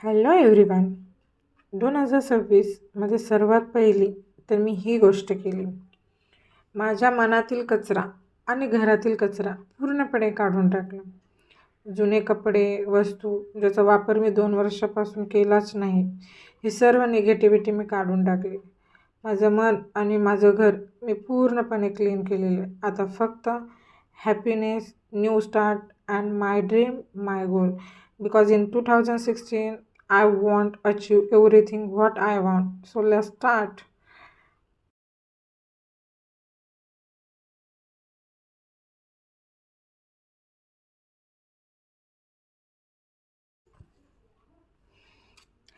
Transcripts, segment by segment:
Hello everyone. 2026मध्ये सर्वात पहिली तर मी ही गोष्ट केली. माझ्या मनातील कचरा आणि घरातील कचरा पूर्णपणे काढून टाकला. जुने कपडे, वस्तू ज्याचा वापर मी 2 वर्षापासून केलाच नाही, ही सर्व निगेटिव्हिटी मी काढून टाकली. माझं मन आणि माझं घर मी पूर्णपणे क्लीन केलेलं आहे. आता फक्त happiness, new start and my dream, my goal. Because in 2016 I want achieve everything what I want. So let's start.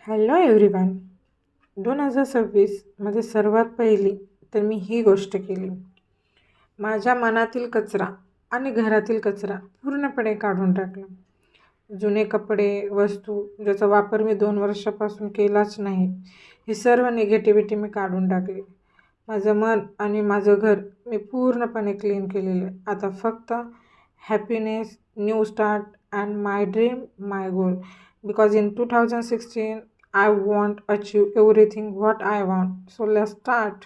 Hello everyone. 2026मध्ये सर्वात पहिली तर मी ही गोष्ट केली. माझ्या मनातील कचरा आणि घरातील कचरा पूर्णपणे काढून टाकला. जुने कपडे, वस्तू ज्याचा वापर मी 2 वर्षापासून केलाच नाही, ही सर्व निगेटिव्हिटी मी काढून टाकली. माझं मन आणि माझं घर मी पूर्णपणे क्लीन केलेलं आहे. आता फक्त happiness, new start and my dream, my goal. Because in 2016 I want achieve everything what I want. So let's start.